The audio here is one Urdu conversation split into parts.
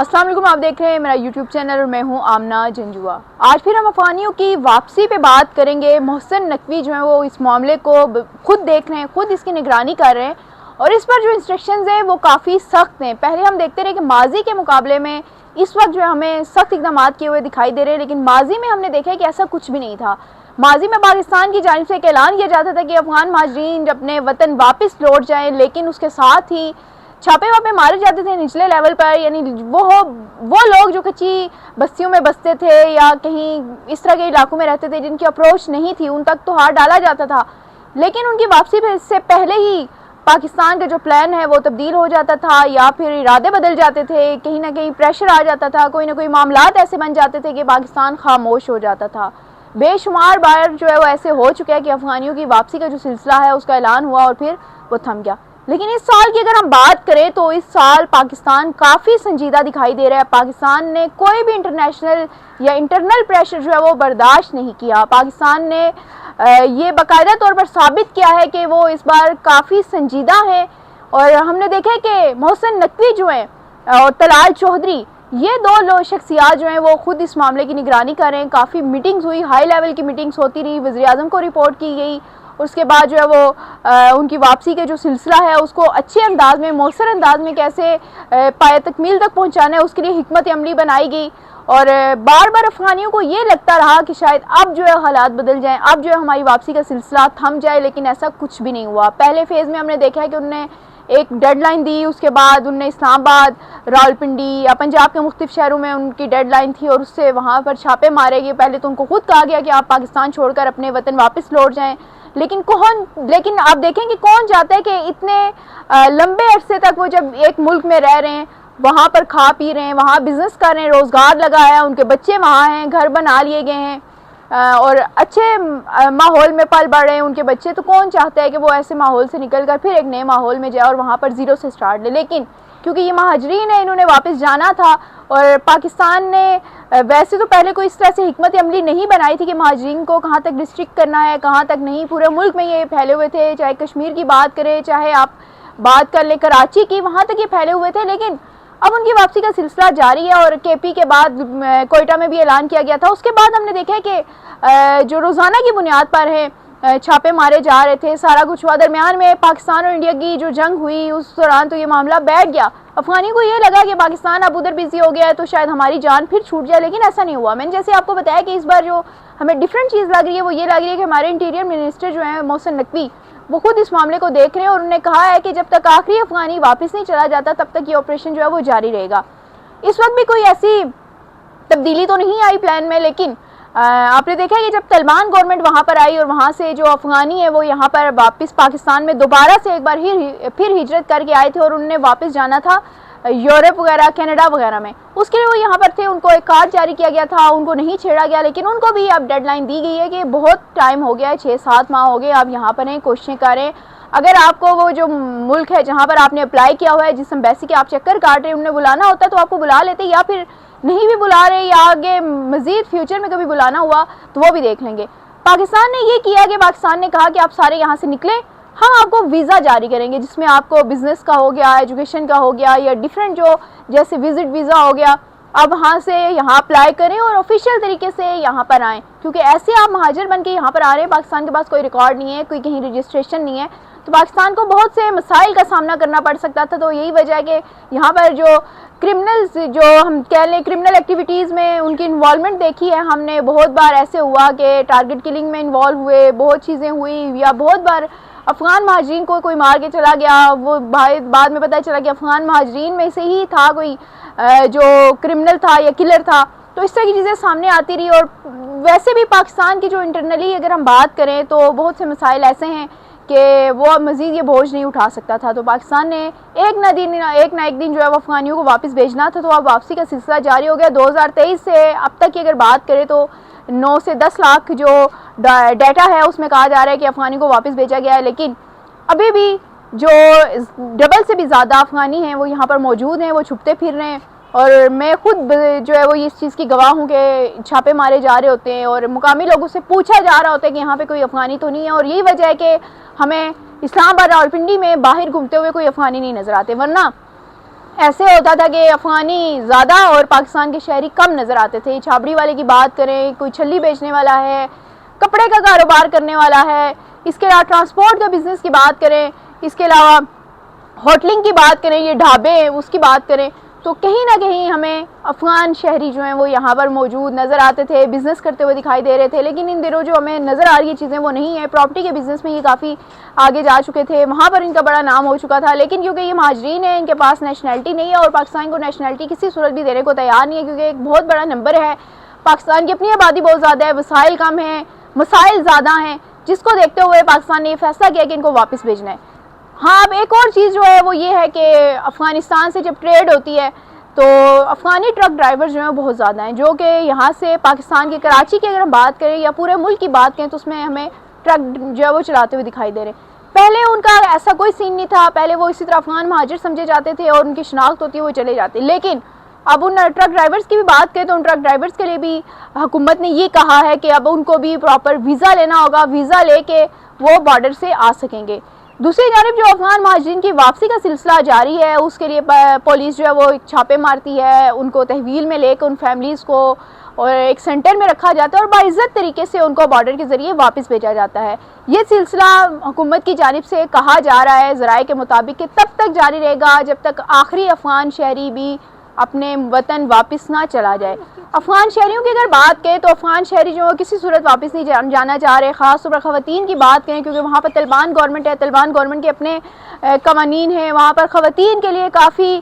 السلام علیکم، آپ دیکھ رہے ہیں میرا یوٹیوب چینل اور میں ہوں آمنہ جنجوا۔ آج پھر ہم افغانیوں کی واپسی پہ بات کریں گے۔ محسن نقوی جو ہیں وہ اس معاملے کو خود دیکھ رہے ہیں، خود اس کی نگرانی کر رہے ہیں اور اس پر جو انسٹرکشنز ہیں وہ کافی سخت ہیں۔ پہلے ہم دیکھتے رہے کہ ماضی کے مقابلے میں اس وقت جو ہے ہمیں سخت اقدامات کیے ہوئے دکھائی دے رہے ہیں، لیکن ماضی میں ہم نے دیکھا ہے کہ ایسا کچھ بھی نہیں تھا۔ ماضی میں پاکستان کی جانب سے ایک اعلان کیا جاتا تھا کہ افغان مہاجرین اپنے وطن واپس لوٹ جائیں، لیکن اس کے ساتھ ہی چھاپے واپے مارے جاتے تھے نچلے لیول پر، یعنی وہ لوگ جو کچی بستیوں میں بستے تھے یا کہیں اس طرح کے علاقوں میں رہتے تھے جن کی اپروچ نہیں تھی، ان تک تو ہاتھ ڈالا جاتا تھا، لیکن ان کی واپسی سے پہلے ہی پاکستان کا جو پلان ہے وہ تبدیل ہو جاتا تھا یا پھر ارادے بدل جاتے تھے، کہیں نہ کہیں پریشر آ جاتا تھا، کوئی نہ کوئی معاملات ایسے بن جاتے تھے کہ پاکستان خاموش ہو جاتا تھا۔ بے شمار بار جو ہے وہ ایسے ہو چکا ہے کہ افغانیوں کی واپسی کا جو سلسلہ ہے اس کا اعلان ہوا اور پھر وہ تھم گیا۔ لیکن اس سال کی اگر ہم بات کریں تو اس سال پاکستان کافی سنجیدہ دکھائی دے رہا ہے۔ پاکستان نے کوئی بھی انٹرنیشنل یا انٹرنل پریشر جو ہے وہ برداشت نہیں کیا۔ پاکستان نے یہ باقاعدہ طور پر ثابت کیا ہے کہ وہ اس بار کافی سنجیدہ ہے، اور ہم نے دیکھا کہ محسن نقوی جو ہیں اور طلال چودھری، یہ دو شخصیات جو ہیں وہ خود اس معاملے کی نگرانی کر رہے ہیں۔ کافی میٹنگز ہوئی، ہائی لیول کی میٹنگز ہوتی رہی، وزیر اعظم کو رپورٹ کی گئی، اس کے بعد جو ہے وہ ان کی واپسی کے جو سلسلہ ہے اس کو اچھے انداز میں، مؤثر انداز میں کیسے پایہ تکمیل تک پہنچانا ہے اس کے لیے حکمت عملی بنائی گئی، اور بار بار افغانیوں کو یہ لگتا رہا کہ شاید اب جو ہے حالات بدل جائیں، اب جو ہے ہماری واپسی کا سلسلہ تھم جائے، لیکن ایسا کچھ بھی نہیں ہوا۔ پہلے فیز میں ہم نے دیکھا ہے کہ انہوں نے ایک ڈیڈ لائن دی، اس کے بعد انہوں نے اسلام آباد، راولپنڈی یا پنجاب کے مختلف شہروں میں ان کی ڈیڈ لائن تھی اور اس سے وہاں پر چھاپے مارے گئے۔ پہلے تو ان کو خود کہا گیا کہ آپ پاکستان چھوڑ کر اپنے وطن واپس لوٹ جائیں، لیکن آپ دیکھیں کہ کون چاہتا ہے کہ اتنے لمبے عرصے تک وہ جب ایک ملک میں رہ رہے ہیں، وہاں پر کھا پی رہے ہیں، وہاں بزنس کر رہے ہیں، روزگار لگا ہے، ان کے بچے وہاں ہیں، گھر بنا لیے گئے ہیں اور اچھے ماحول میں پل بڑھ رہے ہیں ان کے بچے، تو کون چاہتا ہے کہ وہ ایسے ماحول سے نکل کر پھر ایک نئے ماحول میں جائے اور وہاں پر زیرو سے سٹارٹ لے؟ لیکن کیونکہ یہ مہاجرین ہیں، انہوں نے واپس جانا تھا، اور پاکستان نے ویسے تو پہلے کوئی اس طرح سے حکمت عملی نہیں بنائی تھی کہ مہاجرین کو کہاں تک ریسٹرکٹ کرنا ہے، کہاں تک نہیں، پورے ملک میں یہ پھیلے ہوئے تھے، چاہے کشمیر کی بات کریں، چاہے آپ بات کر لیں کراچی کی، وہاں تک یہ پھیلے ہوئے تھے، لیکن اب ان کی واپسی کا سلسلہ جاری ہے، اور کے پی کے بعد کوئٹہ میں بھی اعلان کیا گیا تھا۔ اس کے بعد ہم نے دیکھا ہے کہ جو روزانہ کی بنیاد پر ہے چھاپے مارے جا رہے تھے، سارا کچھ ہوا۔ درمیان میں پاکستان اور انڈیا کی جو جنگ ہوئی اس دوران تو یہ معاملہ بیٹھ گیا، افغانی کو یہ لگا کہ پاکستان اب ادھر بزی ہو گیا ہے تو شاید ہماری جان پھر چھوٹ جائے، لیکن ایسا نہیں ہوا۔ میں نے جیسے آپ کو بتایا کہ اس بار جو ہمیں ڈیفرنٹ چیز لگ رہی ہے وہ یہ لگ رہی ہے کہ ہمارے انٹیریئر منسٹر جو ہیں محسن نقوی، وہ خود اس معاملے کو دیکھ رہے ہیں، اور انہوں نے کہا ہے کہ جب تک آخری افغانی واپس نہیں چلا جاتا تب تک یہ آپریشن جو ہے وہ جاری رہے گا۔ اس وقت بھی کوئی ایسی تبدیلی تو نہیں آئی پلان میں، لیکن آپ نے دیکھا کہ جب طالبان گورنمنٹ وہاں پر آئی اور وہاں سے جو افغانی ہیں وہ یہاں پر واپس پاکستان میں دوبارہ سے ایک بار پھر ہجرت کر کے آئے تھے، اور انہوں نے واپس جانا تھا یورپ وغیرہ، کینیڈا وغیرہ میں، اس کے لیے وہ یہاں پر تھے، ان کو ایک کارڈ جاری کیا گیا تھا، ان کو نہیں چھیڑا گیا، لیکن ان کو بھی اب ڈیڈ لائن دی گئی ہے کہ بہت ٹائم ہو گیا ہے، 6-7 ماہ ہو گئے، آپ یہاں پر ہیں، کوششیں کریں، اگر آپ کو وہ جو ملک ہے جہاں پر آپ نے اپلائی کیا ہوا ہے، جس ایمبیسی کے آپ چکر کاٹ رہے ہیں، انہیں بلانا ہوتا تو آپ کو بلا لیتے، یا پھر نہیں بھی بلا رہے یا آگے مزید فیوچر میں کبھی بلانا ہوا تو وہ بھی دیکھ لیں گے۔ پاکستان نے یہ کیا کہ پاکستان نے کہا کہ آپ سارے یہاں سے نکلیں، ہم آپ کو ویزا جاری کریں گے جس میں آپ کو بزنس کا ہو گیا، ایجوکیشن کا ہو گیا، یا ڈیفرنٹ جو جیسے وزٹ ویزا ہو گیا، اب وہاں سے یہاں اپلائی کریں اور آفیشیل طریقے سے یہاں پر آئیں، کیونکہ ایسے آپ مہاجر بن کے یہاں پر آ رہے ہیں، پاکستان کے پاس کوئی ریکارڈ نہیں ہے، کوئی کہیں رجسٹریشن نہیں ہے، تو پاکستان کو بہت سے مسائل کا سامنا کرنا پڑ سکتا تھا۔ تو یہی وجہ ہے کہ یہاں پر جو کرمنلز، جو ہم کہہ لیں کرمنل ایکٹیویٹیز میں ان کی انوالومنٹ دیکھی ہے ہم نے، بہت بار ایسے ہوا کہ ٹارگٹ کلنگ میں انوالو ہوئے، بہت چیزیں ہوئی، یا بہت بار افغان مہاجرین کو کوئی مار کے چلا گیا، وہ بعد میں پتہ چلا کہ افغان مہاجرین میں سے ہی تھا کوئی جو کرمنل تھا یا کلر تھا، تو اس طرح کی چیزیں سامنے آتی رہی۔ اور ویسے بھی پاکستان کی جو انٹرنلی اگر ہم بات کریں تو بہت سے مسائل ایسے ہیں کہ وہ مزید یہ بوجھ نہیں اٹھا سکتا تھا، تو پاکستان نے ایک نہ ایک دن جو ہے وہ افغانیوں کو واپس بھیجنا تھا، تو اب واپسی کا سلسلہ جاری ہو گیا۔ 2023 سے اب تک کی اگر بات کریں تو 9 سے 10 لاکھ جو ڈیٹا ہے اس میں کہا جا رہا ہے کہ افغانیوں کو واپس بھیجا گیا ہے، لیکن ابھی بھی جو ڈبل سے بھی زیادہ افغانی ہیں وہ یہاں پر موجود ہیں، وہ چھپتے پھر رہے ہیں، اور میں خود جو ہے وہ اس چیز کی گواہ ہوں کہ چھاپے مارے جا رہے ہوتے ہیں اور مقامی لوگوں سے پوچھا جا رہا ہوتا ہے کہ یہاں پہ کوئی افغانی تو نہیں ہے، اور یہی وجہ ہے کہ ہمیں اسلام آباد راولپنڈی میں باہر گھومتے ہوئے کوئی افغانی نہیں نظر آتے، ورنہ ایسے ہوتا تھا کہ افغانی زیادہ اور پاکستان کے شہری کم نظر آتے تھے. چھابڑی والے کی بات کریں, کوئی چھلی بیچنے والا ہے, کپڑے کا کاروبار کرنے والا ہے, اس کے علاوہ ٹرانسپورٹ کا بزنس کی بات کریں, اس کے علاوہ ہوٹلنگ کی بات کریں, یہ ڈھابے ہیں اس کی بات کریں, تو کہیں نہ کہیں ہمیں افغان شہری جو ہیں وہ یہاں پر موجود نظر آتے تھے, بزنس کرتے ہوئے دکھائی دے رہے تھے. لیکن ان دنوں جو ہمیں نظر آ رہی چیزیں وہ نہیں ہیں. پراپرٹی کے بزنس میں یہ کافی آگے جا چکے تھے, وہاں پر ان کا بڑا نام ہو چکا تھا. لیکن کیونکہ یہ مہاجرین ہیں, ان کے پاس نیشنلٹی نہیں ہے, اور پاکستان کو نیشنلٹی کسی صورت بھی دینے کو تیار نہیں ہے, کیونکہ ایک بہت بڑا نمبر ہے. پاکستان کی اپنی آبادی بہت زیادہ ہے, وسائل کم ہیں, مسائل زیادہ ہیں, جس کو دیکھتے ہوئے پاکستان نے یہ فیصلہ کیا کہ ان کو واپس بھیجنا ہے. ہاں, اب ایک اور چیز جو ہے وہ یہ ہے کہ افغانستان سے جب ٹریڈ ہوتی ہے تو افغانی ٹرک ڈرائیور جو ہیں بہت زیادہ ہیں, جو کہ یہاں سے پاکستان کے کراچی کی اگر ہم بات کریں یا پورے ملک کی بات کریں تو اس میں ہمیں ٹرک جو ہے وہ چلاتے ہوئے دکھائی دے رہے ہیں. پہلے ان کا ایسا کوئی سین نہیں تھا, پہلے وہ اسی طرح افغان مہاجر سمجھے جاتے تھے اور ان کی شناخت ہوتی ہے وہ چلے جاتے. لیکن اب ان ٹرک ڈرائیورز کی بھی بات کریں تو ان ٹرک ڈرائیورز کے لیے بھی حکومت نے یہ کہا ہے کہ اب ان کو بھی پراپر ویزا لینا ہوگا, ویزا لے کے وہ بارڈر سے آ سکیں گے. دوسری جانب جو افغان مہاجرین کی واپسی کا سلسلہ جاری ہے, اس کے لیے پولیس جو ہے وہ چھاپے مارتی ہے, ان کو تحویل میں لے کے ان فیملیز کو اور ایک سینٹر میں رکھا جاتا ہے اور باعزت طریقے سے ان کو بارڈر کے ذریعے واپس بھیجا جاتا ہے. یہ سلسلہ حکومت کی جانب سے کہا جا رہا ہے ذرائع کے مطابق کہ تب تک جاری رہے گا جب تک آخری افغان شہری بھی اپنے وطن واپس نہ چلا جائے. افغان شہریوں کی اگر بات کریں تو افغان شہری جو کسی صورت واپس نہیں جانا چاہ رہے. خاص طور پر خواتین کی بات کریں کیونکہ وہاں پر طالبان گورنمنٹ ہے, طالبان گورنمنٹ کے اپنے قوانین ہیں, وہاں پر خواتین کے لیے کافی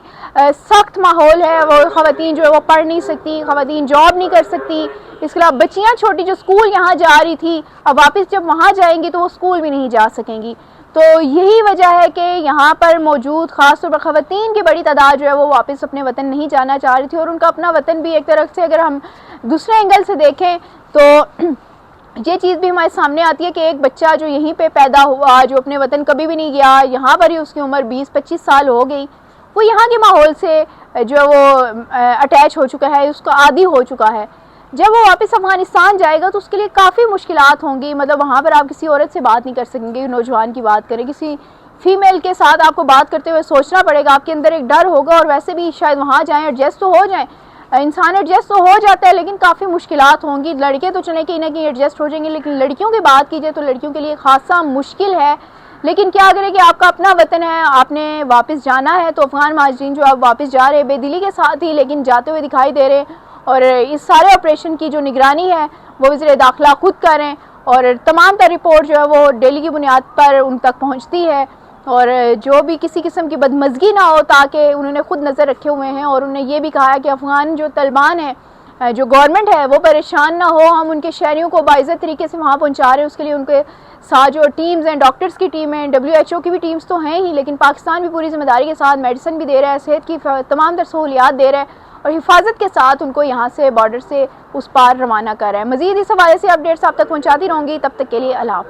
سخت ماحول ہے. وہ خواتین جو ہے وہ پڑھ نہیں سکتی, خواتین جاب نہیں کر سکتی. اس کے علاوہ بچیاں چھوٹی جو اسکول یہاں جا رہی تھی اب واپس جب وہاں جائیں گی تو وہ اسکول بھی نہیں جا سکیں گی. تو یہی وجہ ہے کہ یہاں پر موجود خاص طور پر خواتین کی بڑی تعداد جو ہے وہ واپس اپنے وطن نہیں جانا چاہ رہی تھی. اور ان کا اپنا وطن بھی ایک طرف سے اگر ہم دوسرے اینگل سے دیکھیں تو یہ چیز بھی ہمارے سامنے آتی ہے کہ ایک بچہ جو یہیں پہ پیدا ہوا, جو اپنے وطن کبھی بھی نہیں گیا, یہاں پر ہی اس کی عمر 20-25 سال ہو گئی, وہ یہاں کے ماحول سے جو ہے وہ اٹیچ ہو چکا ہے, اس کا عادی ہو چکا ہے. جب وہ واپس افغانستان جائے گا تو اس کے لیے کافی مشکلات ہوں گی. مطلب وہاں پر آپ کسی عورت سے بات نہیں کر سکیں گے, نوجوان کی بات کریں, کسی فیمیل کے ساتھ آپ کو بات کرتے ہوئے سوچنا پڑے گا, آپ کے اندر ایک ڈر ہوگا. اور ویسے بھی شاید وہاں جائیں ایڈجسٹ تو ہو جائیں, انسان ایڈجسٹ تو ہو جاتا ہے لیکن کافی مشکلات ہوں گی. لڑکے تو چلیں کہیں نہ کہیں ایڈجسٹ ہو جائیں گے, لیکن لڑکیوں کی بات کیجیے تو لڑکیوں کے لیے خاصا مشکل ہے. لیکن کیا کریں کہ آپ کا اپنا وطن ہے, آپ نے واپس جانا ہے. تو افغان مہاجرین جو اب واپس جا رہے بے دلی کے ساتھ ہی لیکن جاتے ہوئے دکھائی دے رہے, اور اس سارے آپریشن کی جو نگرانی ہے وہ وزیر داخلہ خود کر رہے ہیں. اور تمام تر رپورٹ جو ہے وہ ڈیلی کی بنیاد پر ان تک پہنچتی ہے, اور جو بھی کسی قسم کی بدمزگی نہ ہو تاکہ انہوں نے خود نظر رکھے ہوئے ہیں. اور انہوں نے یہ بھی کہا ہے کہ افغان جو طالبان ہیں, جو گورنمنٹ ہے, وہ پریشان نہ ہو, ہم ان کے شہریوں کو باعزت طریقے سے وہاں پہنچا رہے ہیں. اس کے لیے ان کے ساتھ جو ٹیمز ہیں, ڈاکٹرز کی ٹیم ہیں, WHO کی بھی ٹیمز تو ہیں ہی, لیکن پاکستان بھی پوری ذمہ داری کے ساتھ میڈیسن بھی دے رہا ہے, صحت کی تمام تر سہولیات دے رہا ہے, اور حفاظت کے ساتھ ان کو یہاں سے بارڈر سے اس پار روانہ کر رہا ہے. مزید اس حوالے سے اپڈیٹس آپ تک پہنچاتی رہوں گی, تب تک کے لیے اللہ حافظ.